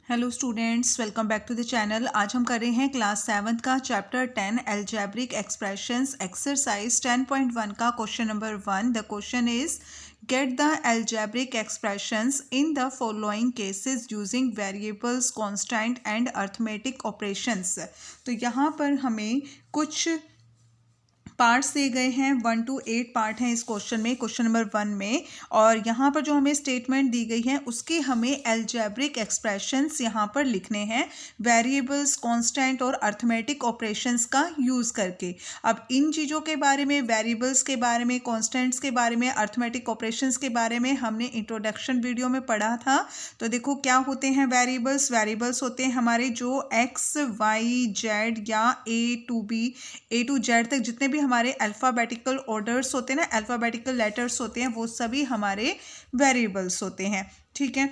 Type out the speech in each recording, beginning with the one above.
Hello students, welcome back to the channel. आज हम कर रहे हैं क्लास 7 का चैप्टर 10 अलजेब्रिक एक्सप्रेशंस एक्सरसाइज 10.1 का question number 1। The question is get the algebraic expressions in the following cases using variables, constant and arithmetic operations. तो यहाँ पर हमें कुछ पार्ट्स दिए गए हैं, 1 to 8 पार्ट हैं इस क्वेश्चन में, क्वेश्चन नंबर 1 में। और यहाँ पर जो हमें स्टेटमेंट दी गई है उसके हमें अलजेब्रिक एक्सप्रेशंस यहाँ पर लिखने हैं वेरिएबल्स, कांस्टेंट और अर्थमेटिक ऑपरेशंस का यूज़ करके। अब इन चीज़ों के बारे में, वेरिएबल्स के बारे में, कांस्टेंट्स के बारे में, अर्थमेटिक ऑपरेशंस के बारे में हमने इंट्रोडक्शन वीडियो में पढ़ा था। तो देखो क्या होते हैं वेरिएबल्स। वेरिएबल्स होते हैं हमारे जो एक्स, वाई, जेड या ए टू जेड तक जितने भी हमारे अल्फ़ाबेटिकल ऑर्डर्स होते हैं ना, अल्फ़ाबेटिकल लेटर्स होते हैं, वो सभी हमारे वेरिएबल्स होते हैं। ठीक है।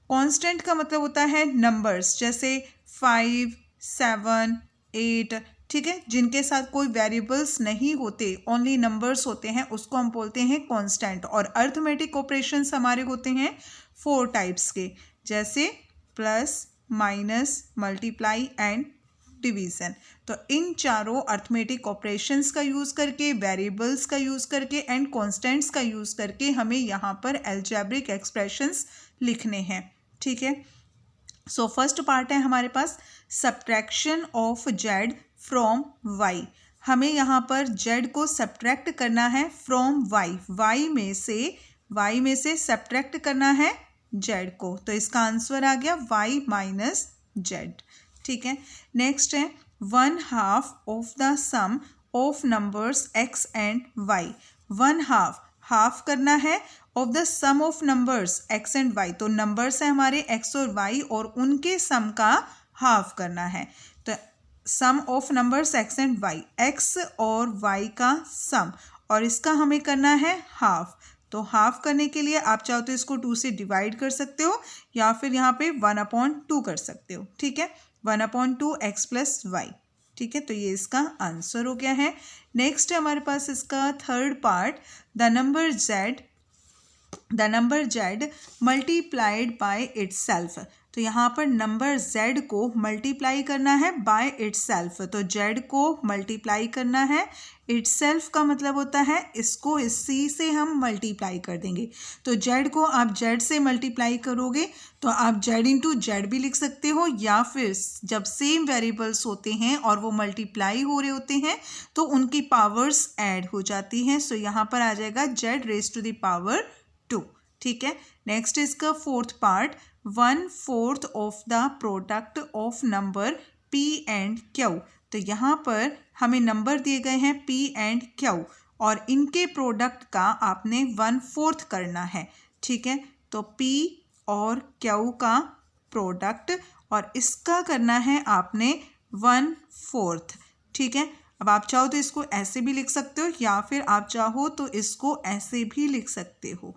कांस्टेंट का मतलब होता है नंबर्स, जैसे 5, 7, 8, ठीक है, जिनके साथ कोई वेरिएबल्स नहीं होते, ओनली नंबर्स होते हैं, उसको हम बोलते हैं कांस्टेंट। और अर्थमेटिक ऑपरेशंस हमारे होते हैं 4 टाइप्स के, जैसे plus, minus, multiply and division. तो इन चारों अर्थमेटिक ऑपरेशंस का यूज़ करके, वेरिएबल्स का यूज़ करके एंड कांस्टेंट्स का यूज़ करके हमें यहाँ पर अलजेब्रिक एक्सप्रेशंस लिखने हैं। ठीक है। सो फर्स्ट पार्ट है हमारे पास subtraction of z from y. हमें यहाँ पर जेड को सब्ट्रैक्ट करना है फ्रॉम वाई, वाई में से सब्ट्रैक्ट करना है जेड को। तो इसका आंसर आ गया वाई माइनस जेड। ठीक है। नेक्स्ट है 1/2 of the sum of numbers x and y. 1/2 half करना है of the sum of numbers x and y. तो नंबर्स है हमारे एक्स और वाई और उनके सम का हाफ करना है। तो sum of numbers x and y, x और वाई का सम, और इसका हमें करना है हाफ। तो हाफ करने के लिए आप चाहो तो इसको 2 से डिवाइड कर सकते हो या फिर यहाँ पे 1/2 कर सकते हो। ठीक है। 1/2 एक्स प्लस वाई। ठीक है। तो ये इसका आंसर हो गया है। नेक्स्ट है हमारे पास इसका third part, the number Z multiplied by itself. तो यहाँ पर नंबर जेड को मल्टीप्लाई करना है बाय इटसेल्फ। तो जेड को मल्टीप्लाई करना है, इटसेल्फ का मतलब होता है इसको इसी से हम मल्टीप्लाई कर देंगे। तो जेड को आप जेड से मल्टीप्लाई करोगे तो आप जेड इंटू जेड भी लिख सकते हो, या फिर जब सेम वेरिएबल्स होते हैं और वो मल्टीप्लाई हो रहे होते हैं तो उनकी पावर्स ऐड हो जाती हैं। सो यहाँ पर आ जाएगा z raise to the power 2। ठीक है। नेक्स्ट इसका fourth part, 1/4 of the product of number p and q. तो यहाँ पर हमें नंबर दिए गए हैं पी एंड क्यू और इनके प्रोडक्ट का आपने 1/4 करना है। ठीक है। तो पी और क्यू का प्रोडक्ट और इसका करना है आपने 1/4। ठीक है। अब आप चाहो तो इसको ऐसे भी लिख सकते हो या फिर आप चाहो तो इसको ऐसे भी लिख सकते हो,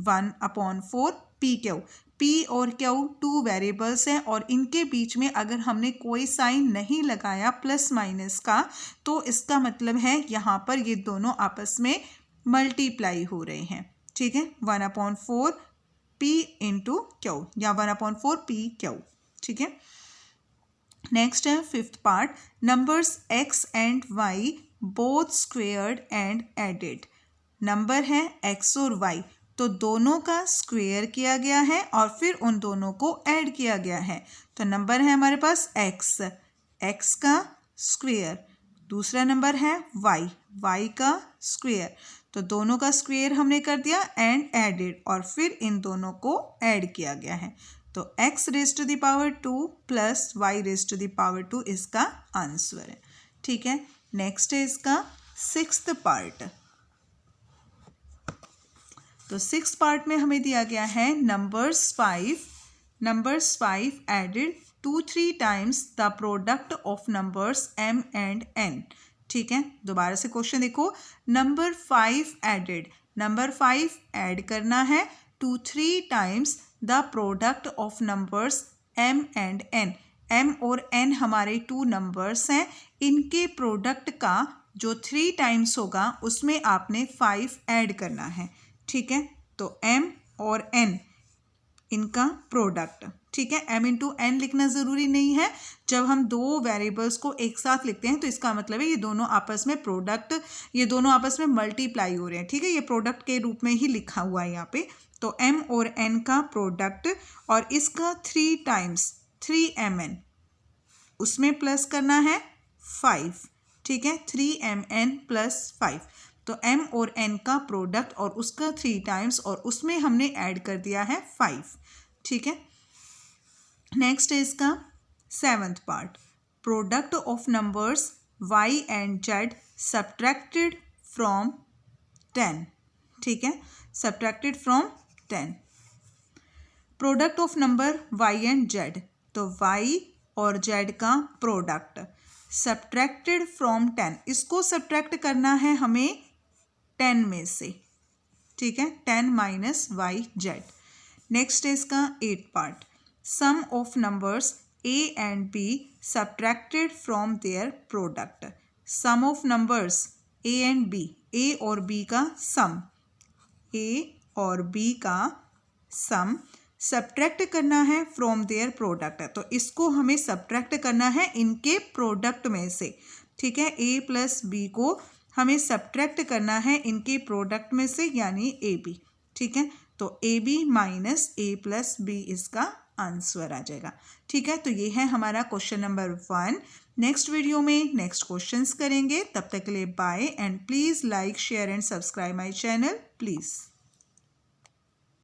1/4 पी क्यू। पी और क्यू 2 वेरिएबल्स हैं और इनके बीच में अगर हमने कोई साइन नहीं लगाया प्लस माइनस का तो इसका मतलब है यहाँ पर ये दोनों आपस में मल्टीप्लाई हो रहे हैं। ठीक है। 1/4 पी इंटू क्यू या 1/4 पी क्यू। ठीक है। नेक्स्ट है fifth part, numbers x and y both squared and added. Number है एक्स और वाई, तो दोनों का स्क्वेयर किया गया है और फिर उन दोनों को ऐड किया गया है। तो नंबर है हमारे पास एक्स, एक्स का स्क्वेयर, दूसरा नंबर है वाई, वाई का स्क्वेयर। तो दोनों का स्क्वेयर हमने कर दिया एंड एडेड, और फिर इन दोनों को ऐड किया गया है। तो x raise to the power 2 plus y raise to the power 2 इसका आंसर है। ठीक है। नेक्स्ट है इसका सिक्स्थ पार्ट। तो सिक्स पार्ट में हमें दिया गया है numbers 5 added 2-3 times the product of numbers m and n। ठीक है। दोबारा से क्वेश्चन देखो, नंबर 5 एडेड, नंबर 5 ऐड करना है 2-3 times the product of numbers m and n। m और n हमारे 2 नंबर्स हैं, इनके प्रोडक्ट का जो 3 टाइम्स होगा उसमें आपने 5 ऐड करना है। ठीक है। तो m और n इनका प्रोडक्ट, ठीक है, m इंटू एन लिखना ज़रूरी नहीं है। जब हम दो वेरिएबल्स को एक साथ लिखते हैं तो इसका मतलब है ये दोनों आपस में प्रोडक्ट, ये दोनों आपस में मल्टीप्लाई हो रहे हैं। ठीक है, ये प्रोडक्ट के रूप में ही लिखा हुआ है यहाँ पे। तो m और n का प्रोडक्ट और इसका 3 टाइम्स 3mn, उसमें प्लस करना है 5। ठीक है, 3mn प्लस 5। तो m और n का प्रोडक्ट और उसका 3 टाइम्स और उसमें हमने ऐड कर दिया है 5। ठीक है, नेक्स्ट है इसका 7th part, product of numbers y and z subtracted from 10। ठीक है, subtracted from 10, product of number y and z, तो y और z का प्रोडक्ट सब्ट्रैक्टेड फ्रॉम 10, इसको सब्ट्रैक्ट करना है हमें 10 में से। ठीक है, 10 माइनस वाई जेड। नेक्स्ट है इसका 8th part, sum of numbers a and b subtracted from their product, sum of numbers a and b, a और b का सम, a और b का सम सब्ट्रैक्ट करना है फ्रॉम देयर प्रोडक्ट, तो इसको हमें सब्ट्रैक्ट करना है इनके प्रोडक्ट में से। ठीक है, a प्लस b को हमें सब्ट्रैक्ट करना है इनके प्रोडक्ट में से, यानी ए बी। ठीक है, तो a b minus a plus b इसका आंसर आ जाएगा। ठीक है, तो ये है हमारा क्वेश्चन नंबर 1। नेक्स्ट वीडियो में नेक्स्ट क्वेश्चंस करेंगे, तब तक के लिए bye and please like share and subscribe my channel please.